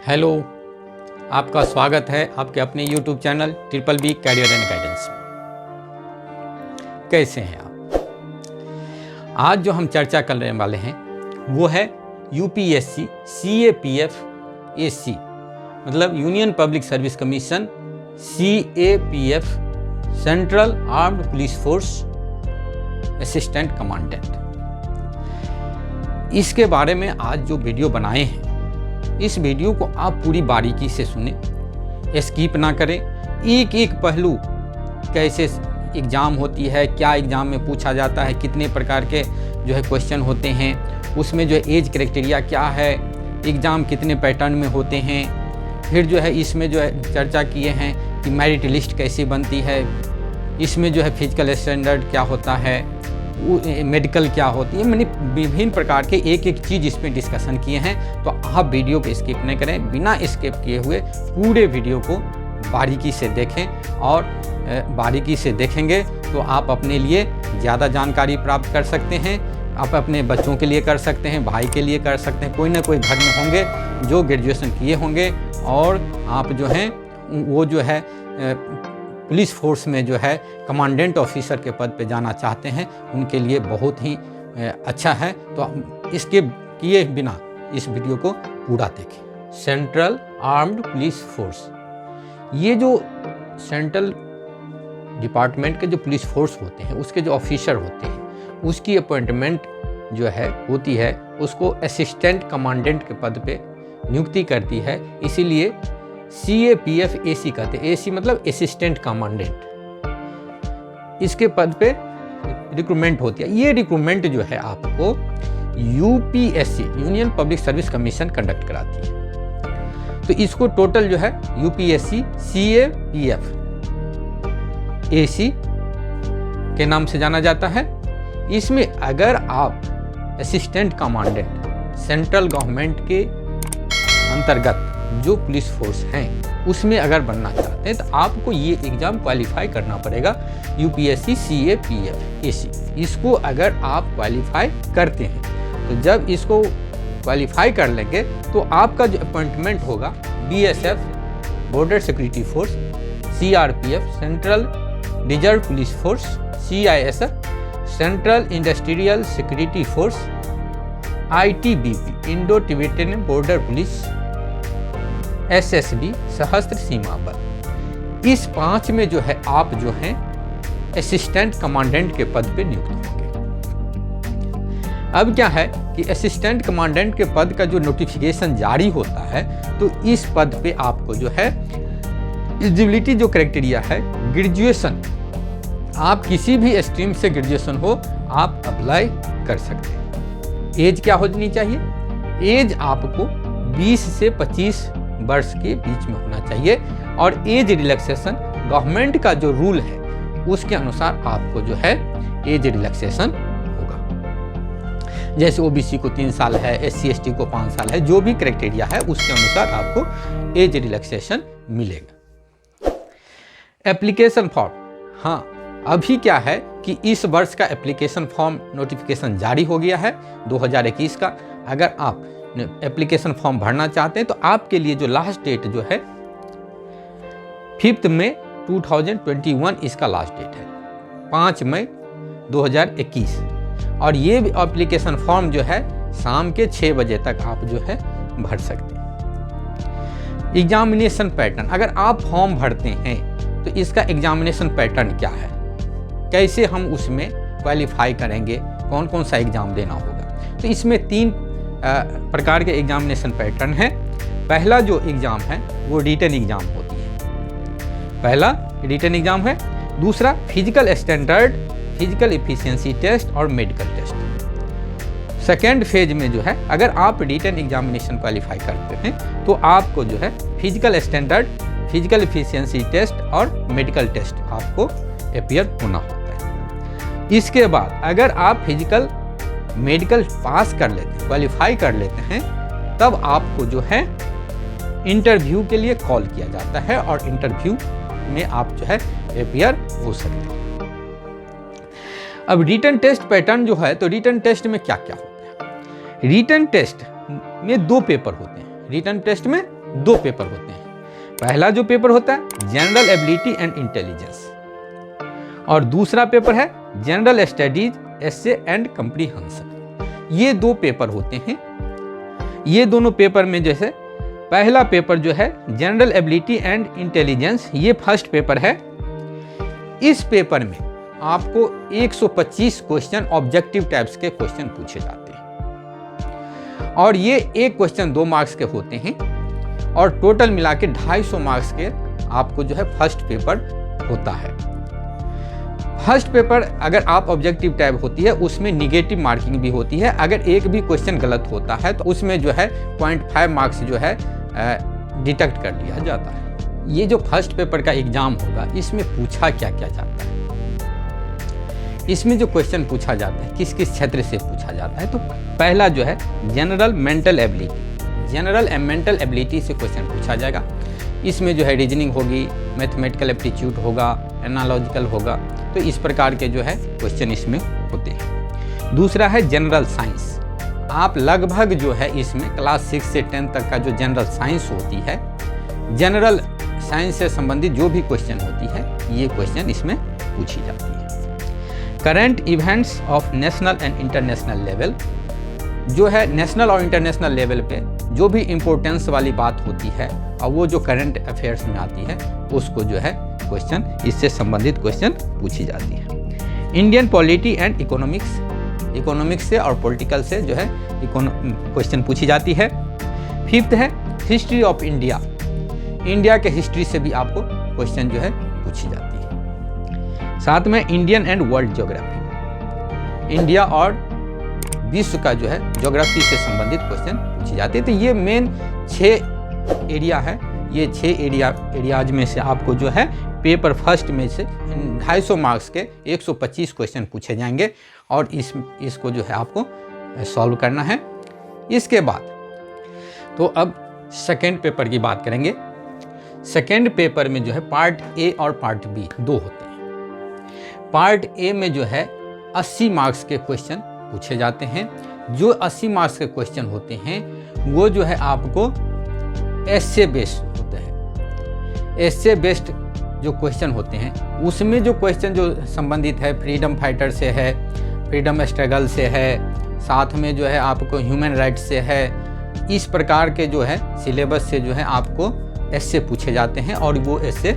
Hello, आपका स्वागत है आपके अपने YouTube channel BBB career and guidance. कैसे हैं आप? आज जो हम चर्चा करने वाले हैं वो है UPSC CAPF AC, मतलब union public service commission CAPF, central armed police force assistant commandant. इसके बारे में आज जो वीडियो बनाए हैं, इस वीडियो को आप पूरी बारीकी से सुने, स्किप ना करें। एक एक पहलू, कैसे एग्ज़ाम होती है, क्या एग्ज़ाम में पूछा जाता है, कितने प्रकार के जो है क्वेश्चन होते हैं, उसमें जो है एज क्राइटेरिया क्या है, एग्ज़ाम कितने पैटर्न में होते हैं, फिर जो है इसमें जो है चर्चा किए हैं कि मेरिट लिस्ट कैसे बनती है, इसमें जो है फिजिकल स्टैंडर्ड क्या होता है, मेडिकल क्या होती है, मैंने विभिन्न प्रकार के एक एक चीज़ इसमें डिस्कशन किए हैं। तो आप वीडियो को स्किप नहीं करें, बिना स्किप किए हुए पूरे वीडियो को बारीकी से देखें, और बारीकी से देखेंगे तो आप अपने लिए ज़्यादा जानकारी प्राप्त कर सकते हैं। आप अपने बच्चों के लिए कर सकते हैं, भाई के लिए कर सकते हैं, कोई ना कोई घर में होंगे जो ग्रेजुएशन किए होंगे और आप जो हैं वो जो है पुलिस फोर्स में जो है कमांडेंट ऑफिसर के पद पे जाना चाहते हैं, उनके लिए बहुत ही अच्छा है। तो इसके किए बिना इस वीडियो को पूरा देखें। सेंट्रल आर्म्ड पुलिस फोर्स, ये जो सेंट्रल डिपार्टमेंट के जो पुलिस फोर्स होते हैं, उसके जो ऑफिसर होते हैं, उसकी अपॉइंटमेंट जो है होती है, उसको असिस्टेंट कमांडेंट के पद पे नियुक्ति करती है। इसीलिए CAPF AC कहते हैं। AC मतलब असिस्टेंट कमांडेंट, इसके पद पे रिक्रूटमेंट होती है। ये रिक्रूटमेंट जो है आपको UPSC union public service commission conduct कराती है। तो इसको टोटल जो है UPSC CAPF AC के नाम से जाना जाता है। इसमें अगर आप असिस्टेंट कमांडेंट सेंट्रल गवर्नमेंट के अंतर्गत जो पुलिस फोर्स हैं उसमें अगर बनना चाहते हैं तो आपको ये एग्ज़ाम क्वालिफाई करना पड़ेगा, UPSC CAPF AC। इसको अगर आप क्वालिफाई करते हैं, तो जब इसको क्वालिफाई कर लेंगे तो आपका जो अपॉइंटमेंट होगा BSF border security force, CRPF central reserve police force, CISF central industrial security force, ITBP Indo Tibetan border police, SSB सशस्त्र सीमा बल। इस 5 में जो है आप जो हैं असिस्टेंट कमांडेंट के पद पे नियुक्त होंगे। अब क्या है कि असिस्टेंट कमांडेंट के पद का जो नोटिफिकेशन जारी होता है, तो इस पद पे आपको जो है एलिजिबिलिटी जो क्राइटेरिया है, ग्रेजुएशन, आप किसी भी स्ट्रीम से ग्रेजुएशन हो आप अप्लाई कर सकते हैं। एज क्या होनी चाहिए? एज आपको 20 से 25 वर्ष के बीच में होना चाहिए, और एज रिलैक्सेशन गवर्नमेंट का जो रूल है उसके अनुसार आपको जो है एज रिलैक्सेशन होगा। जैसे OBC को 3 साल है, SC ST को 5 साल है, जो भी क्राइटेरिया है उसके अनुसार आपको एज रिलैक्सेशन मिलेगा। एप्लीकेशन फॉर्म, हाँ अभी क्या है कि इस वर्ष का एप्लीकेशन फॉर्म नोटिफिकेशन जारी हो गया है 2021 का। अगर आप एप्लीकेशन फॉर्म भरना चाहते हैं तो आपके लिए जो लास्ट डेट जो है 5 मई 2021 इसका लास्ट डेट है, 5 मई 2021। और ये एप्लीकेशन फॉर्म जो है शाम के 6 बजे तक आप जो है भर सकते हैं। एग्जामिनेशन पैटर्न, अगर आप फॉर्म भरते हैं तो इसका एग्जामिनेशन पैटर्न क्या है, कैसे हम उसमें क्वालिफाई करेंगे, कौन कौन सा एग्जाम देना होगा। तो इसमें 3 प्रकार के एग्जामिनेशन पैटर्न है। पहला जो एग्ज़ाम है वो रिटन एग्ज़ाम होती है, पहला रिटन एग्ज़ाम है। दूसरा physical standard, physical efficiency test और मेडिकल टेस्ट। सेकेंड फेज में जो है, अगर आप रिटन एग्जामिनेशन क्वालिफाई करते हैं तो आपको जो है physical standard, physical efficiency test और मेडिकल टेस्ट आपको अपीयर होना होता है। इसके बाद अगर आप फिजिकल मेडिकल पास कर लेते हैं, क्वालिफाई कर लेते हैं, तब आपको जो है इंटरव्यू के लिए कॉल किया जाता है, और इंटरव्यू में आप जो है अपीयर हो सकते हैं। अब रिटन टेस्ट पैटर्न जो है, तो रिटन टेस्ट में क्या क्या होता है? रिटन टेस्ट में 2 पेपर होते हैं। रिटन टेस्ट में दो पेपर होते हैं। पहला जो पेपर होता है जनरल एबिलिटी एंड इंटेलिजेंस, और दूसरा पेपर है general studies essay and comprehension. ये दो पेपर होते हैं। ये दोनों पेपर में जैसे पहला पेपर जो है जनरल एबिलिटी एंड इंटेलिजेंस, ये फर्स्ट पेपर है। इस पेपर में आपको 125 क्वेश्चन ऑब्जेक्टिव टाइप्स के क्वेश्चन पूछे जाते हैं, और ये एक क्वेश्चन 2 मार्क्स के होते हैं, और टोटल मिला के 250 मार्क्स के आपको जो है फर्स्ट पेपर होता है। फर्स्ट पेपर अगर आप ऑब्जेक्टिव टाइप होती है उसमें निगेटिव मार्किंग भी होती है। अगर एक भी क्वेश्चन गलत होता है तो उसमें जो है 0.5 मार्क्स जो है डिटेक्ट कर लिया जाता है। ये जो फर्स्ट पेपर का एग्जाम होगा इसमें पूछा क्या क्या जाता है, इसमें जो क्वेश्चन पूछा जाता है किस किस क्षेत्र से पूछा जाता है। तो पहला जो है general mental ability, general mental ability से क्वेश्चन पूछा जाएगा। इसमें जो है रीजनिंग होगी, मैथमेटिकल एप्टीट्यूड होगा, एनालॉजिकल होगा, तो इस प्रकार के जो है क्वेश्चन इसमें होते हैं। दूसरा है जनरल साइंस। आप लगभग जो है इसमें क्लास 6 से 10 तक का जो जनरल साइंस होती है, जनरल साइंस से संबंधित जो भी क्वेश्चन होती है ये क्वेश्चन इसमें पूछी जाती है। Current events of national and international level, जो है नेशनल और इंटरनेशनल लेवल पे जो भी इम्पोर्टेंस वाली बात होती है और वो जो करंट अफेयर्स में आती है उसको जो है क्वेश्चन, इससे संबंधित क्वेश्चन पूछी जाती है। Indian polity and economics, economics से और पॉलिटिकल से जो है क्वेश्चन पूछी जाती है। फिफ्थ है हिस्ट्री ऑफ इंडिया, इंडिया के हिस्ट्री से भी आपको क्वेश्चन जो है पूछी जाती है। साथ में Indian and world geography, India और विश्व का जो है ज्योग्राफी से संबंधित क्वेश्चन पूछे जाते हैं। तो ये मेन 6 एरिया है। ये 6 एरियाज में से आपको जो है पेपर फर्स्ट में से 250 मार्क्स के 125 क्वेश्चन पूछे जाएंगे, और इसको जो है आपको सॉल्व करना है। इसके बाद तो अब सेकेंड पेपर की बात करेंगे। सेकेंड पेपर में जो है पार्ट ए और पार्ट बी 2 होते हैं। पार्ट ए में जो है 80 मार्क्स के क्वेश्चन पूछे जाते हैं। जो 80 मार्क्स के क्वेश्चन होते हैं वो जो है आपको एस्से बेस्ड होता है। एस्से बेस्ड जो क्वेश्चन होते हैं उसमें जो क्वेश्चन जो संबंधित है फ्रीडम फाइटर से है, फ्रीडम स्ट्रगल से है, साथ में जो है आपको ह्यूमन राइट्स से है, इस प्रकार के जो है सिलेबस से जो है आपको एस्से पूछे जाते हैं और वो एस्से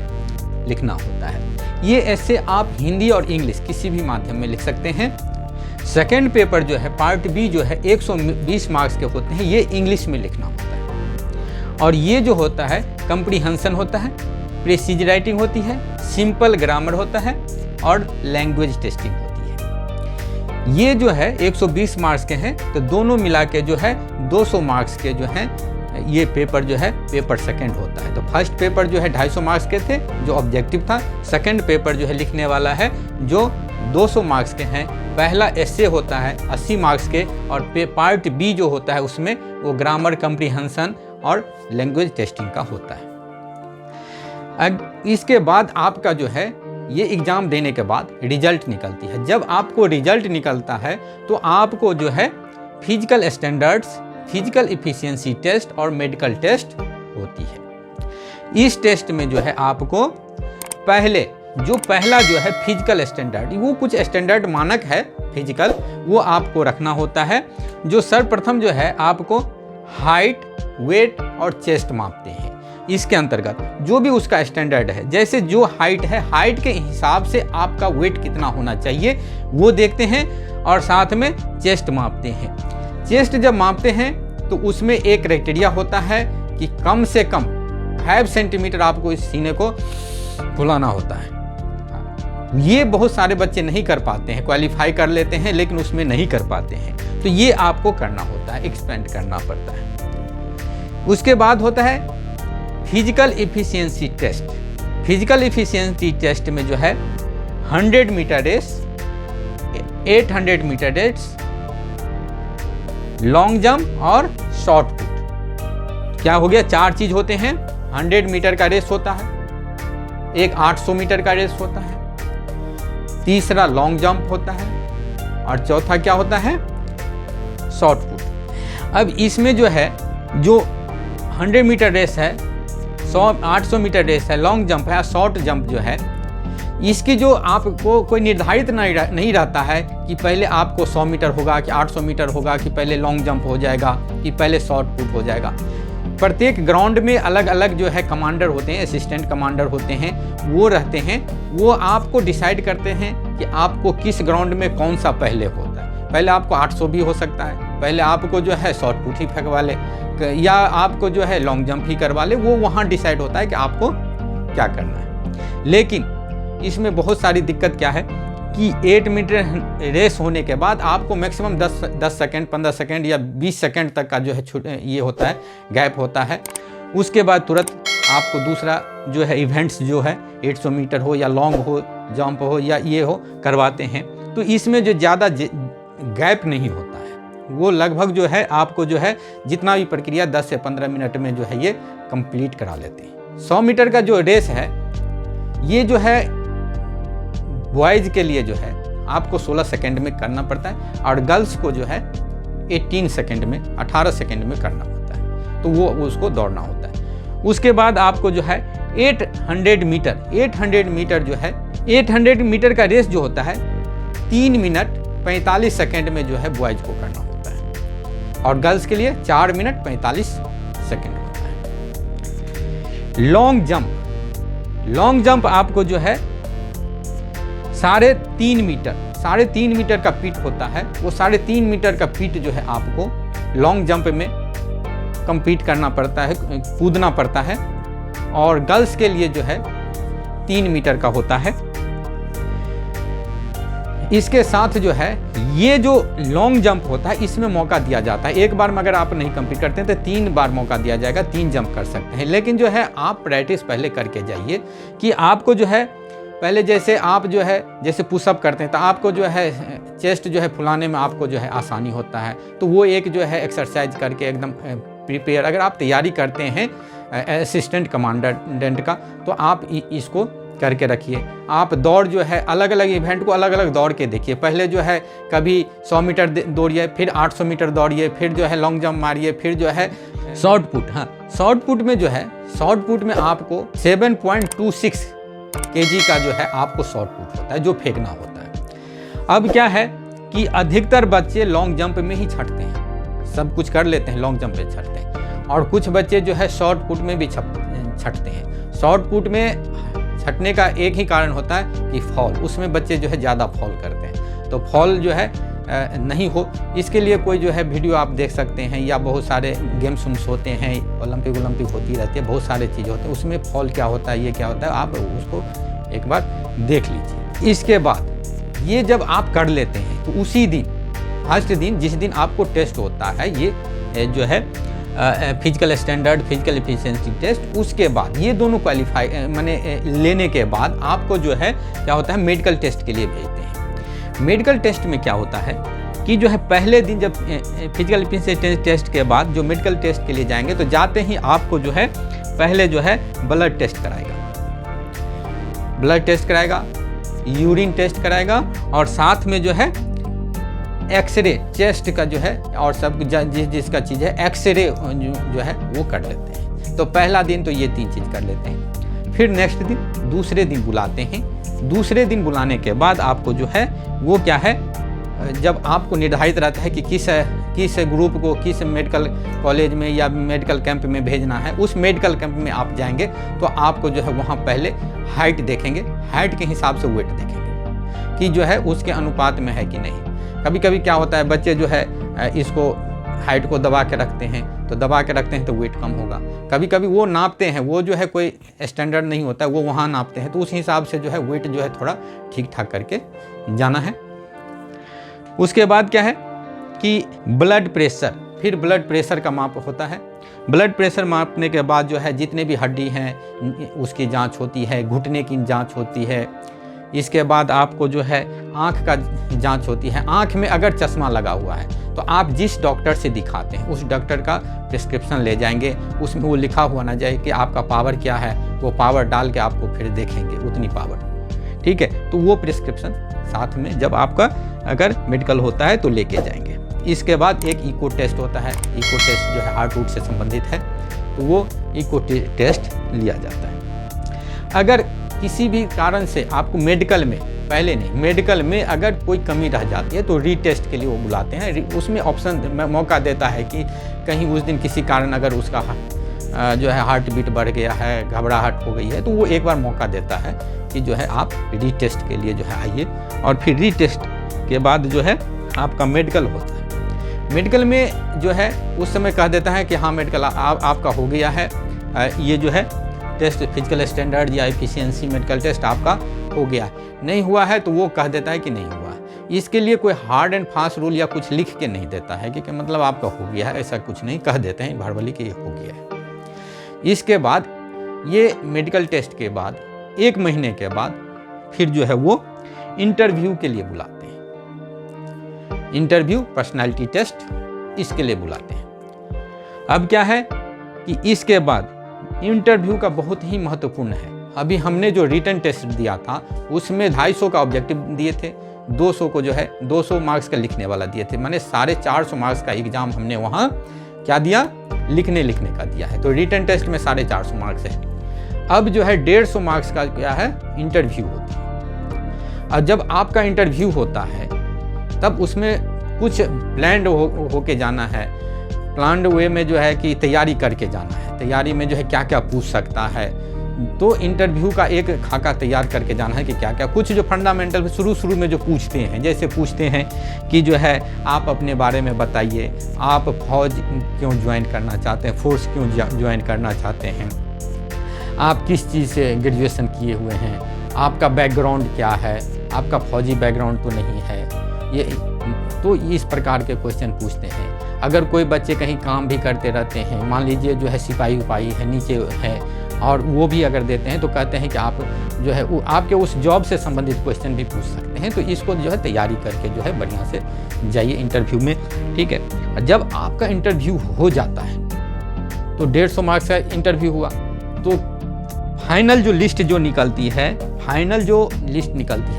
लिखना होता है। ये एस्से आप हिंदी और इंग्लिश किसी भी माध्यम में लिख सकते हैं। सेकेंड पेपर जो है पार्ट बी जो है 120 मार्क्स के होते हैं, ये इंग्लिश में लिखना होता है, और ये जो होता है कम्प्रीहेंशन होता है, प्रेसिज राइटिंग होती है, सिंपल ग्रामर होता है और लैंग्वेज टेस्टिंग होती है। ये जो है 120 मार्क्स के हैं, तो दोनों मिला के जो है 200 मार्क्स के जो हैं ये पेपर जो है पेपर सेकंड होता है। तो फर्स्ट पेपर जो है 250 मार्क्स के थे जो ऑब्जेक्टिव था, सेकंड पेपर जो है लिखने वाला है जो 200 मार्क्स के हैं। पहला एस्से होता है 80 मार्क्स के, और पार्ट बी जो होता है उसमें वो ग्रामर, कम्प्रीहेंशन और लैंग्वेज टेस्टिंग का होता है। इसके बाद आपका जो है ये एग्ज़ाम देने के बाद रिजल्ट निकलती है। जब आपको रिजल्ट निकलता है तो आपको जो है physical standards, physical efficiency test और मेडिकल टेस्ट होती है। इस टेस्ट में जो है आपको पहला जो है फिजिकल स्टैंडर्ड, वो कुछ स्टैंडर्ड मानक है फिजिकल, वो आपको रखना होता है। जो सर्वप्रथम जो है आपको हाइट, वेट और चेस्ट मापते हैं। इसके अंतर्गत जो भी उसका स्टैंडर्ड है, जैसे जो हाइट है, हाइट के हिसाब से आपका वेट कितना होना चाहिए वो देखते हैं, और साथ में चेस्ट मापते हैं। चेस्ट जब मापते हैं तो उसमें एक क्राइटेरिया होता है कि कम से कम 5 सेंटीमीटर आपको इस सीने को फुलाना होता है। ये बहुत सारे बच्चे नहीं कर पाते हैं, क्वालिफाई कर लेते हैं लेकिन उसमें नहीं कर पाते हैं, तो ये आपको करना होता है, एक्सपेंड करना पड़ता है। उसके बाद होता है physical efficiency test. Physical efficiency test में जो है 100 metre race, 800 metre race, long jump और शॉर्ट पुट। क्या हो गया, 4 चीज होते हैं। 100 मीटर का रेस होता है, एक 800 मीटर का रेस होता है, तीसरा लॉन्ग जंप होता है, और चौथा क्या होता है, शॉर्ट पुट। अब इसमें जो है जो 100 मीटर रेस है, 800 मीटर रेस है, लॉन्ग जंप है, शॉर्ट जंप जो है, इसकी जो आपको कोई निर्धारित नहीं रहता है कि पहले आपको 100 मीटर होगा कि 800 मीटर होगा कि पहले लॉन्ग जंप हो जाएगा कि पहले शॉर्ट पुट हो जाएगा। प्रत्येक ग्राउंड में अलग अलग जो है कमांडर होते हैं, असिस्टेंट कमांडर होते हैं, वो रहते हैं, वो आपको डिसाइड करते हैं कि आपको किस ग्राउंड में कौन सा पहले होता है। पहले आपको 800 भी हो सकता है, पहले आपको जो है शॉर्ट पुट ही फेंकवा ले, या आपको जो है लॉन्ग जंप ही करवा ले, वो वहाँ डिसाइड होता है कि आपको क्या करना है। लेकिन इसमें बहुत सारी दिक्कत क्या है कि 8 मीटर रेस होने के बाद आपको मैक्सिमम 10 सेकंड, 15 सेकंड या 20 सेकंड तक का जो है ये होता है, गैप होता है। उसके बाद तुरंत आपको दूसरा जो है इवेंट्स जो है 800 मीटर हो या लॉन्ग हो, जंप हो या ये हो, करवाते हैं। तो इसमें जो ज़्यादा गैप नहीं होता है, वो लगभग जो है आपको जो है जितना भी प्रक्रिया 10 से 15 मिनट में जो है ये कंप्लीट करा लेते हैं। 100 मीटर का जो रेस है ये जो है बॉयज़ के लिए जो है आपको 16 सेकंड में करना पड़ता है, और गर्ल्स को जो है 18 सेकंड में, 18 सेकंड में करना होता है। तो वो उसको दौड़ना होता है। उसके बाद आपको जो है 800 मीटर जो है 800 मीटर का रेस जो होता है 3 मिनट 45 सेकंड में जो है बॉयज़ को करना होता है, और गर्ल्स के लिए 4 मिनट 45 सेकंड होता है। लॉन्ग जंप आपको जो है 3.5 मीटर का पीट होता है। वो 3.5 मीटर का पीट जो है आपको लॉन्ग जंप में कंपीट करना पड़ता है, कूदना पड़ता है, और गर्ल्स के लिए जो है 3 मीटर का होता है। इसके साथ जो है ये जो लॉन्ग जंप होता है इसमें मौका दिया जाता है, एक बार में अगर आप नहीं कंप्लीट करते हैं तो 3 बार मौका दिया जाएगा, 3 जंप कर सकते हैं। लेकिन जो है आप प्रैक्टिस पहले करके जाइए कि आपको जो है पहले जैसे आप जो है जैसे पुशअप करते हैं तो आपको जो है चेस्ट जो है फुलाने में आपको जो है आसानी होता है। तो वो एक जो है एक्सरसाइज करके एकदम प्रिपेयर अगर आप तैयारी करते हैं असिस्टेंट कमांडेंट का, तो आप इसको करके रखिए। आप दौड़ जो है अलग अलग इवेंट को अलग अलग दौड़ के देखिए। पहले जो है कभी 100 मीटर दौड़िए, फिर 800 मीटर दौड़िए, फिर जो है लॉन्ग जंप मारिए, फिर जो है शॉर्ट पुट। हाँ, शॉर्ट पुट में जो है शॉर्ट पुट में आपको 7.26 kg का जो है आपको शॉर्ट पुट होता है जो फेंकना होता है। अब क्या है कि अधिकतर बच्चे लॉन्ग जंप में ही छटते हैं, सब कुछ कर लेते हैं, लॉन्ग जंप पे छटते हैं, और कुछ बच्चे जो है शॉर्ट पुट में भी छटते हैं। शॉर्ट पुट में छटने का एक ही कारण होता है कि फॉल, उसमें बच्चे जो है ज़्यादा फॉल करते हैं। तो फॉल जो है नहीं हो, इसके लिए कोई जो है वीडियो आप देख सकते हैं, या बहुत सारे गेम्स होते हैं, ओलंपिक होती रहती है, बहुत सारे चीज़ होते हैं, उसमें फॉल क्या होता है, ये क्या होता है, आप उसको एक बार देख लीजिए। इसके बाद ये जब आप कर लेते हैं तो उसी दिन फर्स्ट दिन जिस दिन आपको टेस्ट होता है ये जो है physical standard, physical efficiency test, उसके बाद ये दोनों क्वालिफाई माने लेने के बाद आपको जो है क्या होता है मेडिकल टेस्ट के लिए भेजते हैं। मेडिकल टेस्ट में क्या होता है कि जो है पहले दिन जब फिजिकल एफिशिएंसी टेस्ट के बाद जो मेडिकल टेस्ट के लिए जाएंगे तो जाते ही आपको जो है पहले जो है ब्लड टेस्ट कराएगा, यूरिन टेस्ट कराएगा, और साथ में जो है एक्सरे चेस्ट का जो है और सब जिसका चीज़ है एक्सरे जो है वो कर लेते हैं। तो पहला दिन तो ये 3 चीज़ कर लेते हैं। फिर नेक्स्ट दिन दूसरे दिन बुलाते हैं। दूसरे दिन बुलाने के बाद आपको जो है वो क्या है, जब आपको निर्धारित रहता है कि किस ग्रुप को किस मेडिकल कॉलेज में या मेडिकल कैंप में भेजना है, उस मेडिकल कैंप में आप जाएंगे तो आपको जो है वहाँ पहले हाइट देखेंगे, हाइट के हिसाब से वेट देखेंगे कि जो है उसके अनुपात में है कि नहीं। कभी कभी क्या होता है बच्चे जो है इसको हाइट को दबा के रखते हैं, तो दबा के रखते हैं तो वेट कम होगा। कभी कभी वो नापते हैं, वो जो है कोई स्टैंडर्ड नहीं होता है, वो वहाँ नापते हैं, तो उस हिसाब से जो है वेट जो है थोड़ा ठीक ठाक करके जाना है। उसके बाद क्या है कि ब्लड प्रेशर, फिर ब्लड प्रेशर का माप होता है। ब्लड प्रेशर मापने के बाद जो है जितने भी हड्डी हैं उसकी जांच होती है, घुटने की जांच होती है। इसके बाद आपको जो है आँख का जांच होती है। आँख में अगर चश्मा लगा हुआ है तो आप जिस डॉक्टर से दिखाते हैं उस डॉक्टर का प्रिस्क्रिप्शन ले जाएंगे, उसमें वो लिखा हुआ ना जाए कि आपका पावर क्या है, वो पावर डाल के आपको फिर देखेंगे उतनी पावर, ठीक है। तो वो प्रिस्क्रिप्शन साथ में जब आपका अगर मेडिकल होता है तो लेके जाएंगे। इसके बाद एक इको टेस्ट होता है। इको टेस्ट जो है हार्ट रूट से संबंधित है। तो वो इको टेस्ट लिया जाता है। अगर किसी भी कारण से आपको मेडिकल में, पहले नहीं, मेडिकल में अगर कोई कमी रह जाती है तो रीटेस्ट के लिए वो बुलाते हैं। उसमें ऑप्शन मौका देता है कि कहीं उस दिन किसी कारण अगर उसका जो है हार्ट बीट बढ़ गया है, घबराहट हो गई है, तो वो एक बार मौका देता है कि जो है आप रीटेस्ट के लिए जो है आइए। और फिर रीटेस्ट के बाद जो है आपका मेडिकल होता है। मेडिकल में जो है उस समय कह देता है कि हाँ मेडिकल आपका हो गया है, ये जो है टेस्ट फिजिकल स्टैंडर्ड या एफिशिएंसी मेडिकल टेस्ट आपका हो गया है। नहीं हुआ है तो वो कह देता है कि नहीं हुआ है। इसके लिए कोई हार्ड एंड फास्ट रूल या कुछ लिख के नहीं देता है कि मतलब आपका हो गया है, ऐसा कुछ नहीं कह देते हैं भड़बली कि ये हो गया है। इसके बाद ये मेडिकल टेस्ट के बाद 1 महीने के बाद फिर जो है वो इंटरव्यू के लिए बुलाते हैं। इंटरव्यू, पर्सनालिटी टेस्ट, इसके लिए बुलाते हैं। अब क्या है कि इसके बाद इंटरव्यू का बहुत ही महत्वपूर्ण है। अभी हमने जो रिटन टेस्ट दिया था उसमें 250 का ऑब्जेक्टिव दिए थे, 200 को जो है 200 मार्क्स का लिखने वाला दिए थे, माने 450 मार्क्स का एग्जाम हमने वहाँ क्या दिया, लिखने का दिया है। तो रिटन टेस्ट में 450 मार्क्स है। अब जो है 150 मार्क्स का क्या है, इंटरव्यू होती है। और जब आपका इंटरव्यू होता है तब उसमें कुछ प्लान्ड होके जाना है, प्लान्ड वे में जो है कि तैयारी करके जाना है। तैयारी में जो है क्या क्या पूछ सकता है, तो इंटरव्यू का एक खाका तैयार करके जाना है कि क्या क्या, कुछ जो फंडामेंटल शुरू में जो पूछते हैं, जैसे पूछते हैं कि जो है आप अपने बारे में बताइए, आप फौज क्यों ज्वाइन करना चाहते हैं, फोर्स क्यों ज्वाइन करना चाहते हैं, आप किस चीज़ से ग्रेजुएशन किए हुए हैं, आपका बैकग्राउंड क्या है, आपका फौजी बैकग्राउंड तो नहीं है, ये तो इस प्रकार के क्वेश्चन पूछते हैं। अगर कोई बच्चे कहीं काम भी करते रहते हैं, मान लीजिए जो है सिपाही उपाही है, नीचे है, और वो भी अगर देते हैं तो कहते हैं कि आप जो है आपके उस जॉब से संबंधित क्वेश्चन भी पूछ सकते हैं। तो इसको जो है तैयारी करके जो है बढ़िया से जाइए इंटरव्यू में, ठीक है। जब आपका इंटरव्यू हो जाता है तो 150 मार्क्स का इंटरव्यू हुआ, तो फाइनल जो लिस्ट जो निकलती है,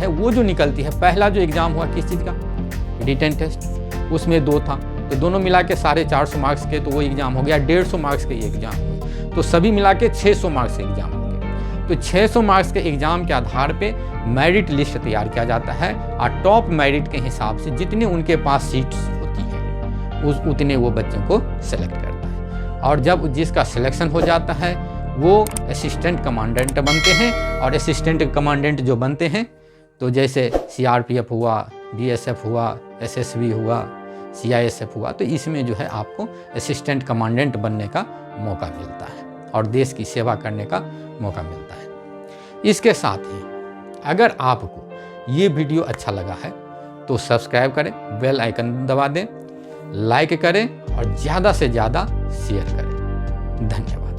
वो जो निकलती है, पहला जो एग्ज़ाम हुआ किस चीज़ का, रिटन टेस्ट, उसमें 2 था, तो दोनों मिला के 450 मार्क्स के, तो वो एग्ज़ाम हो गया। 150 मार्क्स के एग्ज़ाम हुए, तो सभी मिला के 600 मार्क्स के एग्ज़ाम हो गए। तो 600 मार्क्स के एग्ज़ाम के आधार पे मेरिट लिस्ट तैयार किया जाता है, और टॉप मेरिट के हिसाब से जितने उनके पास सीट्स होती हैं उतने वो बच्चों को सेलेक्ट करता है। और जब जिसका सिलेक्शन हो जाता है वो असिस्टेंट कमांडेंट बनते हैं। और असिस्टेंट कमांडेंट जो बनते हैं, तो जैसे CRPF हुआ, BSF हुआ, SSB हुआ, CISF हुआ, तो इसमें जो है आपको असिस्टेंट कमांडेंट बनने का मौका मिलता है और देश की सेवा करने का मौका मिलता है। इसके साथ ही अगर आपको ये वीडियो अच्छा लगा है तो सब्सक्राइब करें, बेल आइकन दबा दें, लाइक करें और ज़्यादा से ज़्यादा शेयर करें। धन्यवाद।